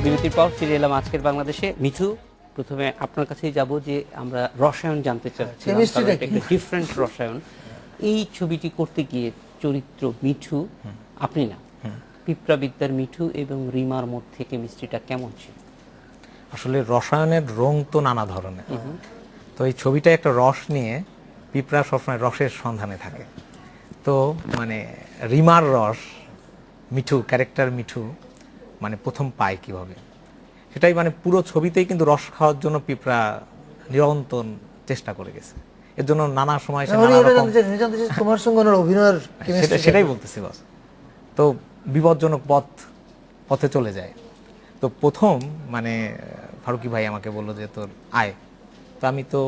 বিরতির পর ফিরে এলাম আজকের বাংলাদেশে। মিঠু, প্রথমে আপনার কাছেই যাব যে আমরা রসায়ন জানতে চাচ্ছি, একটা ডিফারেন্ট রসায়ন। এই ছবিটি করতে গিয়ে চরিত্র মিঠু, আপনি না, পিঁপড়াবিদ্যার মিঠু এবং রিমার মধ্যে কেমিস্ট্রিটা কেমন ছিল? আসলে রসায়নের রং তো নানা ধরনের। তো এই ছবিটা একটা রস নিয়ে, পিঁপড়া সবসময় রসের সন্ধানে থাকে। তো মানে রিমার রস মিঠু, ক্যারেক্টার মিঠু মানে প্রথম পায় কিভাবে, সেটাই মানে পুরো ছবিতেই কিন্তু রস খাওয়ার জন্য পিঁপড়া নিরন্তর চেষ্টা করে গেছে। এর জন্য নানা সময় তোমার সঙ্গে অভিনয়ের সেটাই বলতেছি বস। তো বিপজ্জনক পথে চলে যায়। তো প্রথম মানে ফারুকি ভাই আমাকে বললো যে তোর আয়, তো আমি তো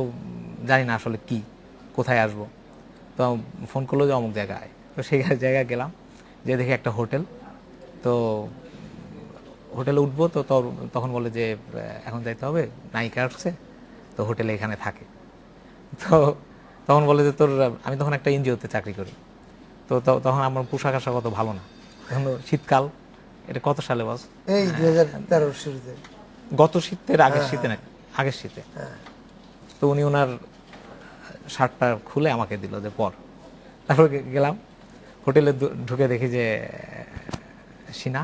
জানি না আসলে কি কোথায় আসবো। তো ফোন করলো যে অমুক জায়গায় আয়। তো সেই জায়গায় গেলাম, যে দেখি একটা হোটেল। তো হোটেলে উঠবো, তো তখন বলে যে এখন যাইতে হবে, নায়িকা আসছে, তো হোটেলে এখানে থাকে। তো তখন বলে যে তোর, আমি তখন একটা এনজিওতে চাকরি করি। তো তখন আমার পোশাক আশাক অত ভালো না, তখন শীতকাল। এটা কত সালে বস? এই 2013 শুরুতে, গত শীতের আগের শীতে নাকি আগের শীতে। তো উনি ওনার শার্টটা খুলে আমাকে দিল যে পর। তারপর গেলাম হোটেলে, ঢুকে দেখি যে সিনা।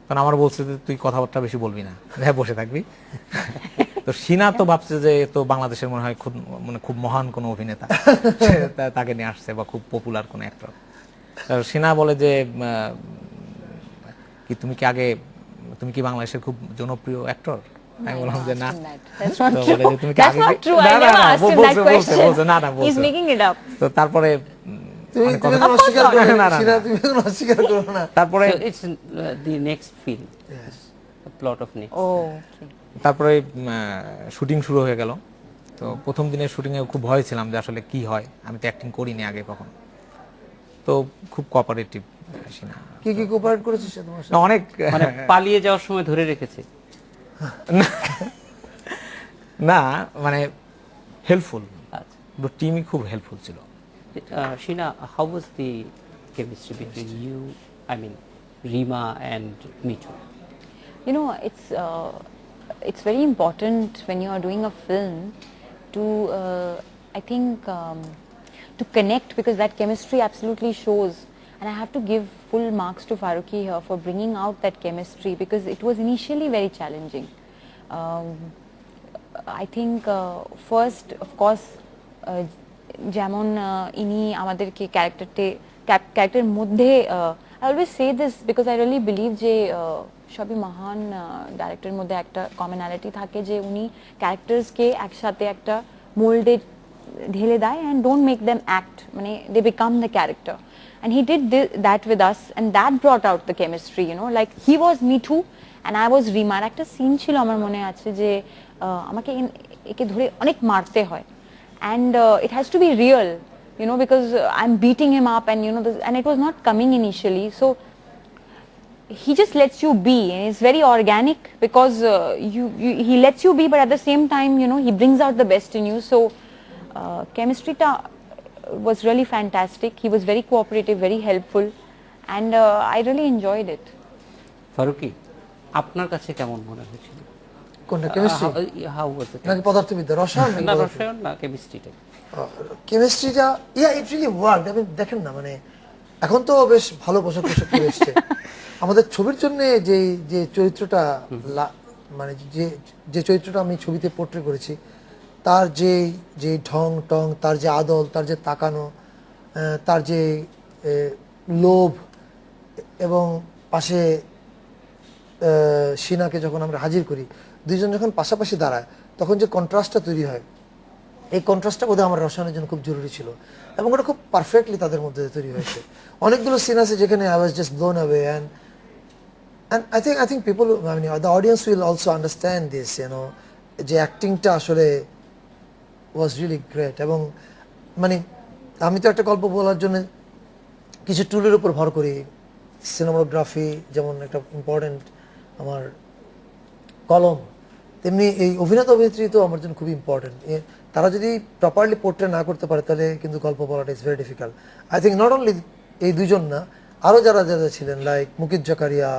কারণ আমার বলছে যে তুই কথাবার্তা বেশি বলবি না, হ্যাঁ বসে থাকবি। তো সিনা তো ভাবছে যে তো বাংলাদেশের মনে হয় খুব মহান কোনো অভিনেতা তাকে নিয়ে আসছে, বা খুব পপুলার কোনো অ্যাক্টর। সিনা বলে যে কি তুমি কি বাংলাদেশের খুব জনপ্রিয় অ্যাক্টর? আমি বললাম যে না। বলে যে তুমি কি আগে, তো তারপরে তারপরে তারপরে শুটিং শুরু হয়ে গেল। তো প্রথম দিনের শুটিংয়ে খুব ভয় ছিলাম যে আসলে কি হয়, আমি তো অ্যাক্টিং করিনি আগে কখনো। তো খুব কোঅপারেটিভ সিনা। কি কোঅপারেট করেছিস তোমার সাথে? অনেক, মানে পালিয়ে যাওয়ার সময় ধরে রেখেছে না, মানে হেল্পফুল, পুরো টিমই খুব হেল্পফুল ছিল। Sheena, how was the chemistry between you, I mean, Rima and Mitu? You know, it's very important when you are doing a film to, I think, to connect, because that chemistry absolutely shows. And I have to give full marks to Farooqi here for bringing out that chemistry, because it was initially very challenging. I think first, of course, যেমন ইনি আমাদেরকে ক্যারেক্টারের মধ্যে, I always say this because I really believe যে সবই মহান ডাইরেক্টরের মধ্যে একটা কমনালিটি থাকে, যে উনি ক্যারেক্টার্সকে একসাথে একটা মোল্ডে ঢেলে দেয় and don't make them act, মানে they become the character. And he did that with us, and that brought out the chemistry, you know, like he was Mithu and I was Rima. একটা scene ছিল আমার মনে আছে যে আমাকে একে ধরে অনেক মারতে হয়, and it has to be real, you know, because I'm beating him up, and you know and it was not coming initially, so he just lets you be, and it's very organic, because he lets you be, but at the same time, you know, he brings out the best in you. So chemistry was really fantastic. He was very cooperative, very helpful, and I really enjoyed it. Farooqi, আপনার কাছে কেমন মনে হয়েছিল? কোনটা, chemistry নাকি পদার্থবিদ্যা? রসায়ন না, রসায়ন না, কেমিস্ট্রিটা। কেমিস্ট্রিটা ইট রিয়েলি ওয়ার্কড। আপনি দেখেন না, মানে এখন তো বেশ ভালো পোশাক পরে এসছে। আমাদের ছবির জন্য যে চরিত্রটা, মানে যে চরিত্রটা আমি ছবিতে পোর্ট্রে করেছি, তার যে ঢং টং, তার যে আদল, তার যে তাকানো, তার যে লোভ, এবং পাশে সিনাকে যখন আমরা হাজির করি, দুইজন যখন পাশাপাশি দাঁড়ায়, তখন যে কন্ট্রাস্টটা তৈরি হয়, এই কন্ট্রাস্টটা বোধহয় আমার রসায়নের জন্য খুব জরুরি ছিল, এবং ওটা খুব পারফেক্টলি তাদের মধ্যে তৈরি হয়েছে। অনেকগুলো সিন আছে যেখানে I was just blown away, and I think people, I mean, the audience will also understand this, you know, যে অ্যাক্টিংটা আসলে ওয়াজ রিয়েলি গ্রেট। এবং মানে আমি তো একটা গল্প বলার জন্য কিছু টুলের উপর ভর করি। সিনেমাটোগ্রাফি যেমন একটা ইম্পর্টেন্ট আমার কলম, তেমনি এই অভিনেতা অভিনেত্রী তো আমার জন্য খুবই ইম্পর্টেন্ট। তারা যদি প্রপারলি পোর্ট্রে না করতে পারে, তাহলে কিন্তু গল্প বলাটা is very difficult. I think not only এই দুইজন না, আরও যারা ছিলেন, লাইক মুকিত জাকারিয়া,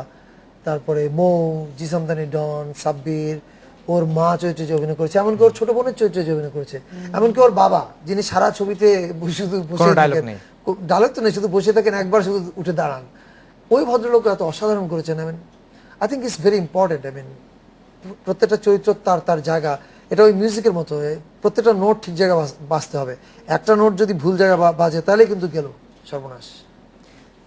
তারপরে মৌ, জিসামদানি ডন, সাব্বির, ওর মা চরিত্রে যে অভিনয় করেছে, এমনকি ওর ছোট বোনের চরিত্রে যে অভিনয় করেছে, এমনকি ওর বাবা যিনি সারা ছবিতে শুধু বসে কোনো dialogue থাকেন, নেই। ডায়লগ তো নেই, শুধু বসে থাকেন, একবার শুধু উঠে দাঁড়ান, ওই ভদ্রলোক এত অসাধারণ করেছেন। I think it's very important. প্রত্যেকটা চরিত্র তার তার জায়গা, এটা ওই মিউজিকের মতো, প্রত্যেকটা নোট ঠিক জায়গায় বাজতে হবে। একটা নোট যদি ভুল জায়গায় বাজে তাহলে কিন্তু গেল সর্বনাশ।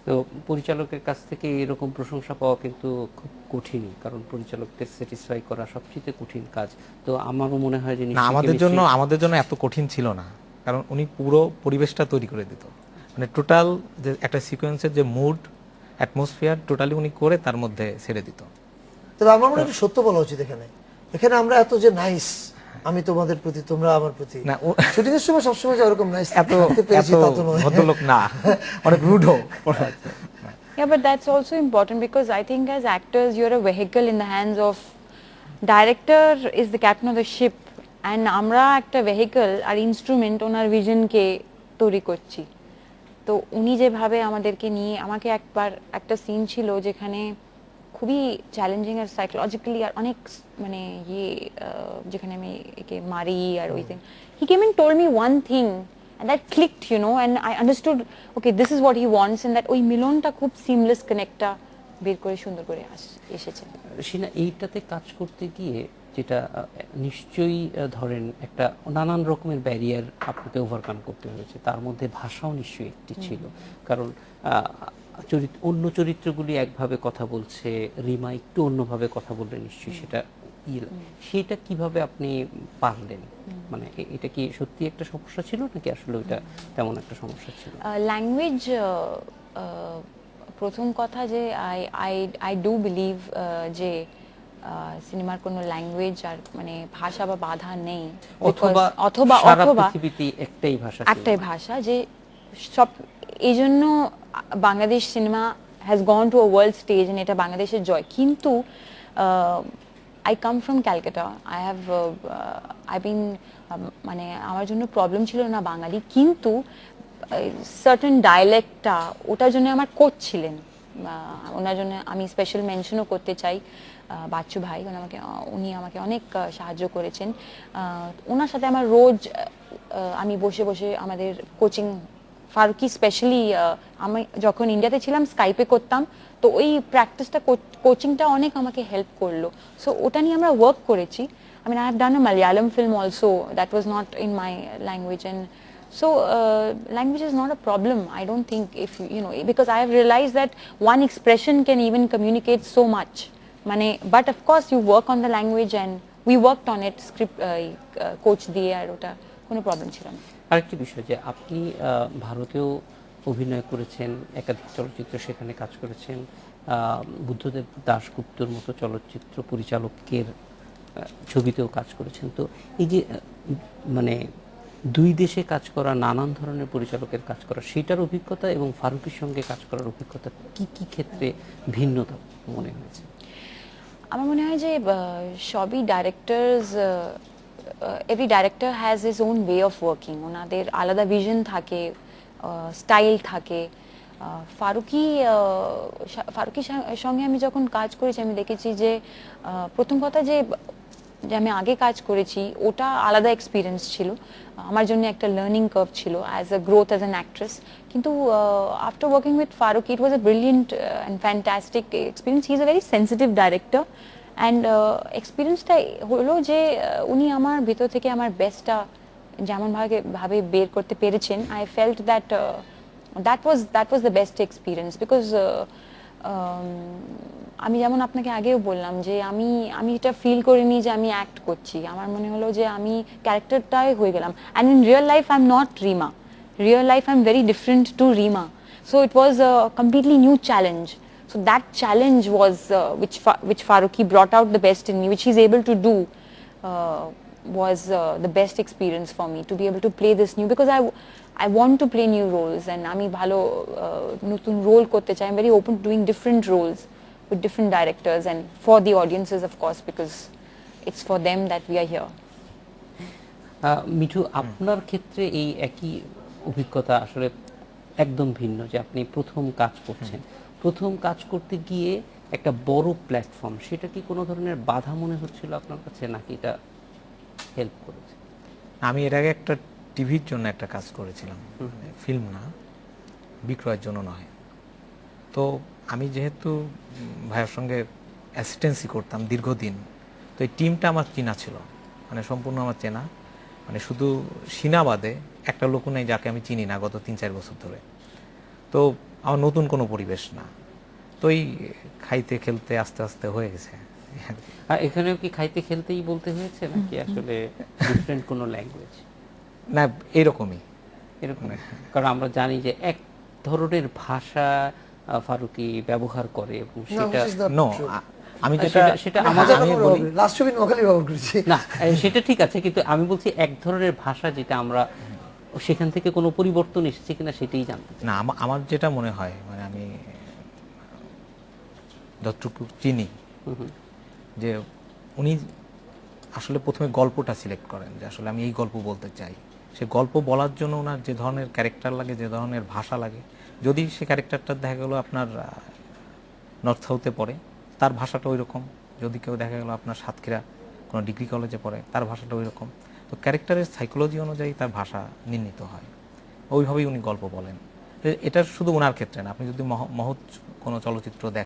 তো পরিচালকের কাছ থেকে এরকম প্রশংসা পাওয়া কিন্তু খুব কঠিনই, কারণ পরিচালকদের স্যাটিসফাই করা সবচেয়ে কঠিন কাজ। তো আমারও মনে হয় যে না, নিশ্চয়ই আমাদের জন্য এত কঠিন ছিল না, কারণ উনি পুরো পরিবেশটা তৈরি করে দিত, মানে টোটাল যে একটা সিকোয়েন্সের যে মুড অ্যাটমসফিয়ার টোটালি উনি করে তার মধ্যে ছেড়ে দিত। তবে আমার মনে হয় একটু সত্য বলা উচিত এখানে। এখানে আমরা এত যে নাইস, আমি তোমাদের প্রতি, তোমরা আমার প্রতি, না, শুটিং এর সময় সবসময় যে ওরকম নাইস এত পেরেছি তা তো নয়। ভদ্রলোক না, অনেক রুডও। Yeah, but that's also important because I think as actors you're a vehicle in the hands of director is the captain of the ship and আমরা একটা vehicle আর instrument ওনার vision কে তৈরি করছি। তো উনি যেভাবে আমাদেরকে নিয়ে, আমাকে একবার একটা সিন ছিল যেখানে খুবই চ্যালেঞ্জিং আর সাইকোলজিক্যালি আর অনেক মানে যেখানে আমি একে মারি আর ওই thing, he came and told me one thing and that clicked, you know, and I understood, okay, this is what he wants, and that ওই মিলনটা খুব সিমলেস কানেক্টটা বের করে সুন্দর করে এসেছে। সেটা এইটাতে কাজ করতে গিয়ে যেটা নিশ্চয়ই ধরেন একটা নানান রকমের ব্যারিয়ার আপনাকে ওভারকাম করতে হয়েছে, তার মধ্যে ভাষাও নিশ্চয়ই একটি ছিল, কারণ অন্য চরিত্রগুলি একভাবে কথা বলছে, রিমা একটু অন্যভাবে কথা বললে নিশ্চয়ই সেটা কিভাবে আপনি পারলেন? মানে এটা কি সত্যি একটা সমস্যা ছিল নাকি আসলে ওইটা তেমন একটা সমস্যা ছিল? ল্যাঙ্গুয়েজ, প্রথম কথা যে আই ডু বিলিভ যে সিনেমার কোনো ল্যাঙ্গুয়েজ আর মানে ভাষা বা বাধা নেই, অথবা সারা পৃথিবীতে একটাই ভাষা যে সব, এই জন্য Bangladesh cinema has gone to a world stage, এটা বাংলাদেশের জয়। কিন্তু I come from Calcutta. I've been মানে আমার জন্য প্রবলেম ছিল না বাঙালি, কিন্তু সার্টেন ডায়ালেক্টটা ওটার জন্য আমার কোচ ছিলেন, ওনার জন্য আমি স্পেশাল মেনশনও করতে চাই বাচ্চু ভাই, উনি আমাকে অনেক সাহায্য করেছেন। ওনার সাথে আমার রোজ আমি বসে বসে আমাদের কোচিং, ফারুকি স্পেশালি, আমি যখন ইন্ডিয়াতে ছিলাম স্কাইপে করতাম, তো ওই প্র্যাকটিসটা কোচিংটা অনেক আমাকে হেল্প করলো। সো ওটা নিয়ে আমরা ওয়ার্ক করেছি। I mean, I have done a Malayalam film also that was not in my language, and so language is not a problem, I don't think, if you know, because I have realized that one expression can even communicate so much. But of course you work on the language and we worked on it, script coach দিয়ে, আর ওটা কোনো problem ছিল না। আরেকটি বিষয় যে আপনি ভারতেও অভিনয় করেছেন, একাধিক চলচ্চিত্র সেখানে কাজ করেছেন, বুদ্ধদেব দাশগুপ্তর মতো চলচ্চিত্র পরিচালকের ছবিতেও কাজ করেছেন। তো এই যে মানে দুই দেশে কাজ করা, নানান ধরনের পরিচালকের কাজ করা, সেটার অভিজ্ঞতা এবং ফারুকের সঙ্গে কাজ করার অভিজ্ঞতা কি কি ক্ষেত্রে ভিন্নতা মনে হয়েছে? আমার মনে হয় যে সবই directors, every director has his own way of working, ওনাদের আলাদা ভিশন থাকে, স্টাইল থাকে। ফারুকির সঙ্গে আমি যখন কাজ করেছি আমি দেখেছি যে প্রথম কথা যে আমি আগে কাজ করেছি ওটা আলাদা এক্সপিরিয়েন্স ছিল, আমার জন্য একটা লার্নিং কার্ভ ছিল as a growth as an actress. কিন্তু after working with Farooq it was a brilliant and fantastic experience. He is a very sensitive director and এক্সপিরিয়েন্সটা হলো যে উনি আমার ভিতর থেকে আমার বেস্টটা যেমন ভাবে বের করতে পেরেছেন। I felt that that was the best experience because আমি যেমন আপনাকে আগেও বললাম যে আমি এটা ফিল করিনি যে আমি অ্যাক্ট করছি, আমার মনে হলো যে আমি ক্যারেক্টারটাই হয়ে গেলাম। And in real life I am not Rima, real life I am very different to Rima, so it was a completely new challenge. So that challenge was which Farooqi brought out the best in me, which he's able to do, was the best experience for me to be able to play this new, because I want to play new roles and আমি ভালো নতুন role করতে চাই। I'm very open to doing different roles with different directors and for the audiences of course, because it's for them that we are here. Mithu, আপনার ক্ষেত্রে এই একই অভিজ্ঞতা আসলে একদম ভিন্ন, যে আপনি প্রথম কাজ করছেন, প্রথম কাজ করতে গিয়ে একটা বড় প্ল্যাটফর্ম, সেটা কি কোনো ধরনের বাধা মনে হচ্ছিল আপনার কাছে, নাকি এটা হেল্প করেছে? আমি এর আগে একটা টিভির জন্য একটা কাজ করেছিলাম, ফিল্ম না, বিক্রয়ের জন্য নয়। তো আমি যেহেতু ভাইয়ের সঙ্গে অ্যাসিস্ট্যান্সি করতাম দীর্ঘদিন, তো এই টিমটা আমার চেনা ছিল, মানে সম্পূর্ণ আমার চেনা, মানে শুধু সিনাবাদে একটা লোক নেই যাকে আমি চিনি না গত 3-4 বছর ধরে। তো আমার নতুন কোনো পরিবেশ না, তো এই খাইতে খেলতে আস্তে আস্তে হয়ে গেছে। আর এখানেও কি খাইতে খেলতেই বলতে হয়েছে, নাকি আসলে ডিফারেন্ট কোনো ল্যাঙ্গুয়েজ? না, এরকমই। এরকম, কারণ আমরা জানি যে এক ধরনের ভাষা ফারুকী ব্যবহার করে, এবং সেটা নো, আমি যেটা সেটা আমাদের আমি বলি, লাস্ট ছবি নোয়াখালী ব্যবহার করেছি। না, সেটা ঠিক আছে, কিন্তু আমি বলছি এক ধরনের ভাষা যেটা আমরা সেখান থেকে কোনো পরিবর্তন এসেছে কিনা সেটাই জানতে চাই। না, আমার যেটা মনে হয়, মানে আমি যতটুকু চিনি, যে উনি আসলে প্রথমে গল্পটা সিলেক্ট করেন, যে আসলে আমি এই গল্প বলতে চাই। সে গল্প বলার জন্য ওনার যে ধরনের ক্যারেক্টার লাগে, যে ধরনের ভাষা লাগে, যদি সে ক্যারেক্টারটা দেখা গেলো আপনার নর্থ সাউথে পড়ে, তার ভাষাটা ওই রকম। যদি কেউ দেখা গেলো আপনার সাতক্ষীরা কোনো ডিগ্রি কলেজে পড়ে, তার ভাষাটা ওই রকম। তো ক্যারেক্টারের সাইকোলজি অনুযায়ী তার ভাষা নির্ণীত হয়, ওইভাবেই উনি গল্প বলেন। এটা শুধু ওনার ক্ষেত্রে না, আপনি যদি মহৎ কোনো চলচ্চিত্র দেখেন,